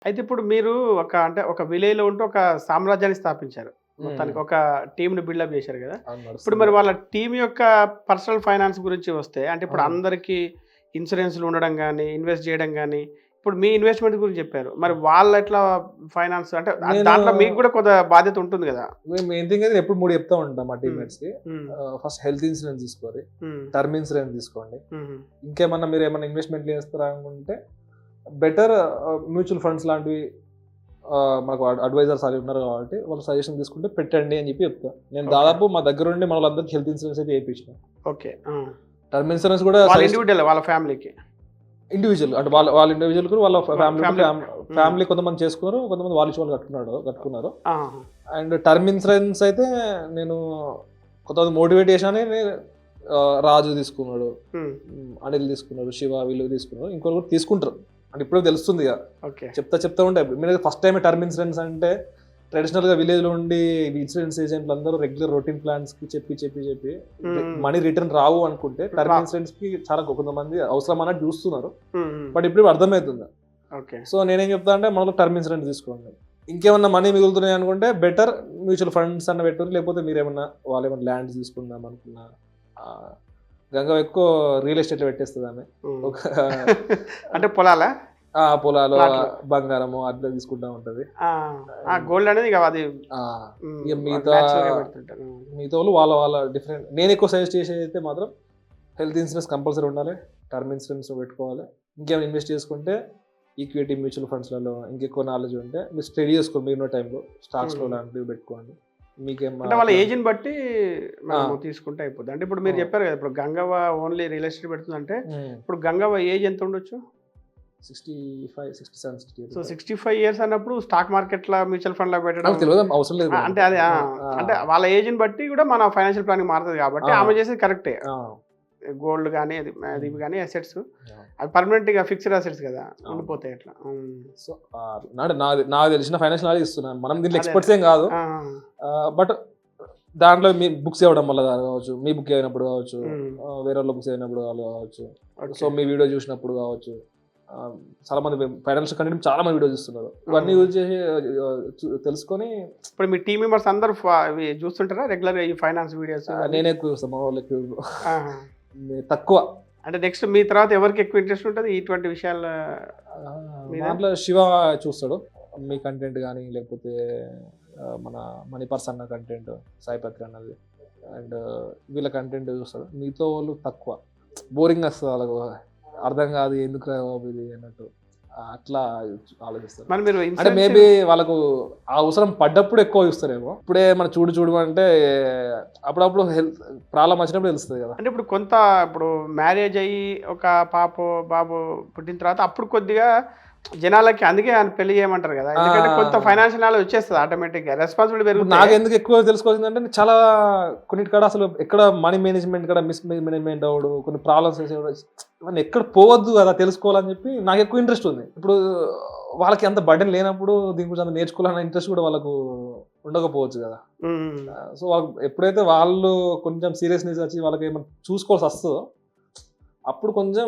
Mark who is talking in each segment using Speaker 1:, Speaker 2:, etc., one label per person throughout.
Speaker 1: అయితే ఇప్పుడు మీరు అంటే ఒక విలేజ్‌లో ఉంటూ ఒక సామ్రాజ్యాన్ని స్థాపించారు.
Speaker 2: హ్మ్.
Speaker 1: మొత్తానికి ఒక టీమ్‌ని బిల్డప్ చేశారు గదా!
Speaker 2: అవును.
Speaker 1: ఇప్పుడు
Speaker 2: నడుస్తుంది.
Speaker 1: మరి వాళ్ళ టీమ్ యొక్క పర్సనల్ ఫైనాన్స్ గురించి వస్తే అంటే ఇప్పుడు
Speaker 2: ఆ!
Speaker 1: అందరికి ఇన్సూరెన్స్‌లు ఉండడం గాని, ఇన్వెస్ట్ చేయడం గాని, ఇప్పుడు మీ ఇన్వెస్ట్‌మెంట్ గురించి చెప్పారు. మరి
Speaker 2: ఆ!
Speaker 1: వాళ్ళెట్లా ఫైనాన్స్ అంటే
Speaker 2: నేను
Speaker 1: దాంట్లో మీకు కూడా కొంత బాధ్యత ఉంటుంది గదా!
Speaker 2: మేము మెయిన్ థింగ్ అయితే ఎప్పుడు 3 చెప్తా ఉంటాం మా
Speaker 1: హ్మ్.
Speaker 2: టీమ్‌మేట్స్‌కి.
Speaker 1: హ్మ్.
Speaker 2: ఫస్ట్ హెల్త్ ఇన్సూరెన్స్ తీసుకోవాలి.
Speaker 1: హ్మ్.
Speaker 2: టర్మ్ ఇన్సూరెన్స్ తీసుకోండి.
Speaker 1: హుహు.
Speaker 2: ఇంకేమన్నా మీరేమన్నా ఇన్వెస్ట్‌మెంట్లు చేస్తారా అనుకుంటే బెటర్ మ్యూచువల్ ఫండ్స్ లాంటివి మాకు అడ్వైజర్స్ అది ఉన్నారు కాబట్టి వాళ్ళ సజెషన్ తీసుకుంటే పెట్టండి అని చెప్పి చెప్తా. నేను
Speaker 1: ఓకే.
Speaker 2: దాదాపు మా దగ్గరుండి మనోళ్ళందరికి హెల్త్ ఇన్సూరెన్స్ అయితే ఏపిచ్చిన.
Speaker 1: ఓకే. ఆ!
Speaker 2: టర్మ్ ఇన్సూరెన్స్ కూడా
Speaker 1: వాళ్ళ
Speaker 2: సజెస్ట్
Speaker 1: ఇండివిడ్యువల్ వాళ్ళ ఫ్యామిలీకి.
Speaker 2: ఇండివిడ్యువల్ అంటే వాళ్ళ వాళ్ళ ఇండివిడ్యువల్‌కి వాళ్ళ ఫ్యామిలీకి
Speaker 1: ఫ్యామిలీ. హ్మ్.
Speaker 2: ఫ్యామిలీ కొంతమంది చేసుకున్నారు. కొంతమంది వాళ్ళు ఇచ్చి వాళ్ళు కట్టుకున్నారు.
Speaker 1: ఆహా!
Speaker 2: అండ్ టర్మ్ ఇన్సూరెన్స్ అయితే నేను కొంతమంది మోటివేట్ చేశానే రాజు తీసుకున్నాడు.
Speaker 1: హ్మ్.
Speaker 2: అనిల్ తీసుకున్నారు. శివ వీళ్ళు తీసుకున్నారు. ఇంకోళ్ళు కూడా తీసుకుంటారు. అంటే ఇప్పుడే తెలుస్తుంది ఇగ.
Speaker 1: ఓకే.
Speaker 2: చెప్తా ఉంటే మీరు ఫస్ట్ టైమే టర్మ్ ఇన్సూరెన్స్ అంటే ట్రెడిషనల్‌గా విలేజ్‌లో ఉండి ఇన్సూరెన్స్ ఏజెంట్లు అందరూ రెగ్యులర్ రొటీన్ ప్లాన్స్‌కి చెప్పి
Speaker 1: హ్మ్. హ్మ్.
Speaker 2: మనీ రిటర్న్ రావు అనుకుంటే టర్మ్
Speaker 1: రా
Speaker 2: ఇన్సూరెన్స్‌కి చాలా కొంతమంది అవసరం అన్నట్టు చూస్తున్నారు.
Speaker 1: హ్మ్. హ్మ్.
Speaker 2: బట్ ఇప్పుడు అర్థమైతుంది.
Speaker 1: ఓకే.
Speaker 2: సో నేనేం చెప్తా అంటే మనలో టర్మ్ ఇన్సూరెన్స్ తీసుకోండి. ఇంకేమన్నా మనీ మిగులుతున్నాయి అనుకుంటే బెటర్ మ్యూచువల్ ఫండ్స్ అన్న పెట్టుర్రి. లేకపోతే మీరేమన్నా వాళ్ళేమన్నా ల్యాండ్స్ తీసుకుందాం అనుకున్నా ఆహ్, గంగవ్వ ఎక్కువ రియల్ ఎస్టేట్‌లో పెట్టేస్తదామె.
Speaker 1: హ్మ్.
Speaker 2: ఒక
Speaker 1: అంటే పొలాలా?
Speaker 2: పొలాలు,
Speaker 1: ప్లాట్‌లు.
Speaker 2: బంగారము అట్లా తీసుకుంటా ఉంటది.
Speaker 1: ఆ! ఆ! గోల్డ్ అనేది ఇక అది
Speaker 2: ఆ!
Speaker 1: హ్మ్.
Speaker 2: ఇగ
Speaker 1: అది
Speaker 2: మిగతా
Speaker 1: నేచురల్‌గా పెడుతుంటారు. హ్మ్.
Speaker 2: మిగతావోళ్ళు వాళ్ళ డిఫరెంట్ నేనెక్కువ సజెస్ట్ చేసేదైతే మాత్రం హెల్త్ ఇన్సూరెన్స్ కంపల్సరీ ఉండాలి. టర్మ్ ఇన్సూరెన్స్ పెట్టుకోవాలి. ఇంకేమైనా ఇన్వెస్ట్ చేసుకుంటే ఈక్విటీ మ్యూచువల్ ఫండ్స్‌లలో ఇంకెక్కువ నాలెడ్జ్ ఉంటే మీరు స్టడీ చేసుకోండి మీరున్న టైంలో. స్టాక్స్‌లో
Speaker 1: హ్మ్.
Speaker 2: లాంటివి పెట్టుకోండి. మీకేం
Speaker 1: అంటే వాళ్ళ
Speaker 2: అట్లా
Speaker 1: ఏజ్‌ని బట్టి
Speaker 2: ఆ!
Speaker 1: మనము తీసుకుంటే అయిపోద్ది. అంటే ఇప్పుడు
Speaker 2: ఆ!
Speaker 1: మీరు చెప్పారు కదా! ఇప్పుడు గంగవ్వ ఓన్లీ రియల్ ఎస్టేట్ పెడుతుందంటే,
Speaker 2: హ్మ్.
Speaker 1: ఇప్పుడు గంగవ్వ ఏజ్ ఎంత ఉండొచ్చు?
Speaker 2: 65, 67, 68
Speaker 1: సో,
Speaker 2: ఉంటది.
Speaker 1: 65 ఇయర్స్ అన్నప్పుడు స్టాక్ మార్కెట్‌ల, మ్యూచువల్ ఫండ్‌ల పెట్టడం
Speaker 2: నాకు తెలవదు అవసరం లేదు కూడా
Speaker 1: అంటే
Speaker 2: ఆమెకి.
Speaker 1: అది
Speaker 2: ఆ! ఆ!
Speaker 1: అంటే వాళ్ళ ఏజ్‌ని బట్టి కూడా మన ఫైనాన్షియల్ ప్లానింగ్ మారుతది కాబట్టి
Speaker 2: ఆ!
Speaker 1: ఆమె చేసేది కరెక్టే.
Speaker 2: ఆ!
Speaker 1: గోల్డ్ గాని అది
Speaker 2: హ్మ్.
Speaker 1: ఇవి గాని అసెట్స్
Speaker 2: అవును.
Speaker 1: అవి పర్మనెంట్‌గా ఫిక్స్డ్ అసెట్స్ కదా!
Speaker 2: అవును.
Speaker 1: ఉండిపోతాయి అట్లా. హ్మ్.
Speaker 2: సో, నాకు తెలిసిన ఫైనాన్షియల్ నాలెడ్జ్ ఇస్తున్నాను. మనం దీంట్లో
Speaker 1: అదే.
Speaker 2: ఎక్స్‌పర్ట్స్ ఏం కాదు.
Speaker 1: ఆ!
Speaker 2: బట్ దాంట్లో మీ బుక్స్ చదవడం వల్ల కావచ్చు, మీ బుక్ చదివినప్పుడు కావచ్చు,
Speaker 1: హ్మ్.
Speaker 2: వేరేళ్ళ బుక్స్ చదివినప్పుడు కావచ్చు, సో,
Speaker 1: ఓకే.
Speaker 2: మీ వీడియో చూసినప్పుడు కావచ్చు. చాలా మంది ఫైనాన్షియల్ కంటెంట్ చాలా మంది వీడియోస్ చూస్తున్నారు.
Speaker 1: ఆ!
Speaker 2: ఇవన్నీ యూజ్ చేసి తెలుసుకొని
Speaker 1: ఇప్పుడు మీ టీమ్ మెంబర్స్ అందరూ ఇవి చూస్తుంటారా రెగ్యులర్‌గా ఈ ఫైనాన్స్ వీడియోస్ ఇవన్నీ?
Speaker 2: నేనే ఎక్కువ చూస్తాను. మా వాళ్ళు ఎక్కువ చూడరు.
Speaker 1: ఆహా!
Speaker 2: తక్కువ.
Speaker 1: అంటే నెక్స్ట్ మీ తర్వాత ఎవరికి ఎక్కువ ఇంట్రెస్ట్ ఉంటది ఇటువంటి విషయాల
Speaker 2: మా
Speaker 1: మీద?
Speaker 2: దాంట్లో శివ చూస్తాడు. మీ కంటెంట్ గాని లేకపోతే మన మనీ పర్సన్ అన్న కంటెంట్, సాయి పత్రి అన్నది. అండ్ వీళ్ళ కంటెంట్ చూస్తాడు. మిగతా వాళ్ళు తక్కువ. బోరింగ్ వస్తది వాళ్ళకు. అర్థం కాదు ఎందుకురా బాబు ఇది అన్నట్టు. అట్లా ఆలోచిస్తారు.
Speaker 1: మరి మీరు
Speaker 2: అంటే
Speaker 1: ఇన్సూరెన్స్
Speaker 2: మేబీ వాళ్ళకు ఆ అవసరం పడ్డప్పుడు ఎక్కువ చూస్తారేమో. ఇప్పుడే మనం చూడు అంటే అప్పుడప్పుడు హెల్త్ ప్రాబ్లమ్ వచ్చినప్పుడు తెలుస్తది కదా!
Speaker 1: అంటే ఇప్పుడు మ్యారేజ్ అయ్యి ఒక పాపో, బాబో పుట్టిన తర్వాత అప్పుడు కొద్దిగా జనాలకి అందుకే ఆయన పెళ్లి చేయమంటారు గదా! ఎందుకంటే కొంత
Speaker 2: ఆ!
Speaker 1: ఫైనాన్షియల్ నాలెడ్జ్ వచ్చేస్తది ఆటోమేటిక్‌గా. రెస్పాన్సిబిలిటీ
Speaker 2: ఇప్పుడు
Speaker 1: పెరిగితే
Speaker 2: నాకెందుకు ఎక్కువ తెలుసుకోవాల్సిందంటే నేను చాలా కొన్నిటి కాడ అసలు ఎక్కడ మనీ మేనేజ్‌మెంట్ కాడ మేనేజ్‌మెంట్ అవ్వడు. కొన్ని ప్రాబ్లమ్స్ ఇవన్నీ ఎక్కడ పోవద్దు కదా! తెలుసుకోవాలని చెప్పి నాకెక్కువ ఇంట్రెస్ట్ ఉంది. ఇప్పుడు వాళ్ళకి అంత బర్డెన్ లేనప్పుడు దీని గురించి అంత నేర్చుకోవాలన్న ఇంట్రెస్ట్ కూడా వాళ్ళకు ఉండకపోవచ్చు కదా!
Speaker 1: హ్మ్.
Speaker 2: సో, ఎప్పుడైతే వాళ్ళు కొంచెం సీరియస్‌నెస్ వచ్చి వాళ్ళకేమన్నా చూసుకోవాల్సొస్తదో అప్పుడు కొంచెం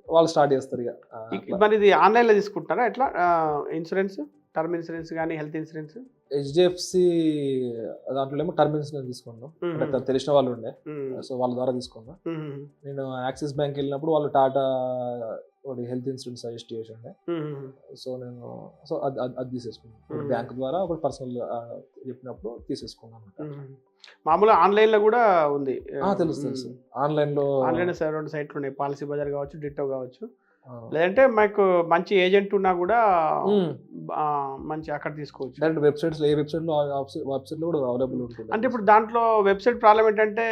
Speaker 2: వాళ్ళు స్టార్ట్ చేస్తారిగ. అట్లా.
Speaker 1: మరి ఇది ఆన్‌లైన్‌లో తీసుకుంటున్నారా ఎట్లా ఇన్సూరెన్స్? టర్మ్ ఇన్సూరెన్స్ గాని, హెల్త్ ఇన్సూరెన్స్?
Speaker 2: హెచ్‌డీఎఫ్‌సీ దాంట్లోనేమో టర్మ్ ఇన్సూరెన్స్ తీసుకున్నాం. అంటే
Speaker 1: హుహు.
Speaker 2: తెలిసిన వాళ్ళు ఉండే.
Speaker 1: హ్మ్.
Speaker 2: సో, వాళ్ళ ద్వారా తీసుకున్నా.
Speaker 1: హుహుహు.
Speaker 2: నేను యాక్సిస్ బ్యాంక్‌కెళ్ళినప్పుడు వాళ్ళు టాటా ఒకటి హెల్త్ ఇన్సూరెన్స్ సజెస్ట్ చేసిండే.
Speaker 1: హుహుహు.
Speaker 2: సో, నేను సో, అది తీసేసుకున్నాను. ఒకటి
Speaker 1: హ్మ్.
Speaker 2: బ్యాంక్ ద్వారా, ఒకటి పర్సనల్ చెప్పినప్పుడు తీసేసుకున్నానన్నమాట అట్లా.
Speaker 1: హ్మ్. మామూలుగా ఆన్‌లైన్‌లో గూడా ఉంది.
Speaker 2: తెలుసు.
Speaker 1: హ్మ్.
Speaker 2: తెలుసు. ఆన్‌లైన్‌లో
Speaker 1: ఆన్‌లైన్‌లో 2 సైట్లున్నాయి. పాలిసీ బజార్ గావచ్చు, డిట్టో గావచ్చు.
Speaker 2: ఆహ్,
Speaker 1: లేదంటే మాకు మంచి ఏజెంట్ ఉన్నా గూడా
Speaker 2: హ్మ్.
Speaker 1: మంచి అక్కడ తీసుకోవచ్చు.
Speaker 2: డైరెక్ట్ వెబ్‌సైట్స్‌లో ఏ వెబ్‌సైట్‌లో ఆ వెబ్‌సైట్‌లో కూడా అవైలబుల్
Speaker 1: హ్మ్.
Speaker 2: ఉంటుండే
Speaker 1: అంటే ఇప్పుడు
Speaker 2: తీసుకో
Speaker 1: దాంట్లో వెబ్‌సైట్ ప్రాబ్లమ్ ఏంటంటే,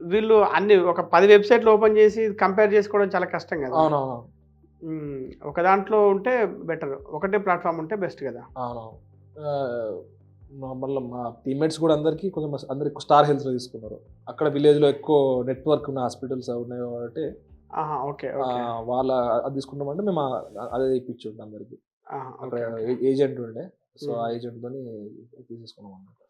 Speaker 1: వీళ్ళు అన్ని ఒక 10 వెబ్‌సైట్‌లు ఓపెన్ చేసి కంపేర్ చేసుకోవడం చాలా కష్టం గదా!
Speaker 2: అవునవును.
Speaker 1: హ్మ్. ఒక దాంట్లో ఉంటే బెటర్. ఒకటే ప్లాట్‌ఫార్మ్ ఉంటే బెస్ట్ గదా!
Speaker 2: అవునవును. ఆహ్, మళ్ళా మా టీమ్‌మేట్స్ కూడా అందరూ ఎక్కువ స్టార్ హెల్త్‌లో తీసుకున్నారు. అక్కడ విలేజ్‌లో ఎక్కువ నెట్‌వర్క్ ఉన్న హాస్పిటల్స్ అవి ఉన్నాయి కాబట్టి
Speaker 1: ఆహా! ఓకే. ఓకే.
Speaker 2: అది తీసుకున్నామంటే మేము అదే ఇప్పించుండే అందరికి.
Speaker 1: ఆహా!
Speaker 2: అక్కడ
Speaker 1: ఓకే. ఓకే.
Speaker 2: ఏజెంట్ ఉండే. సో, ఆ
Speaker 1: హ్మ్.
Speaker 2: ఏజెంట్‌తోని తీసేసుకున్నామన్నమాట.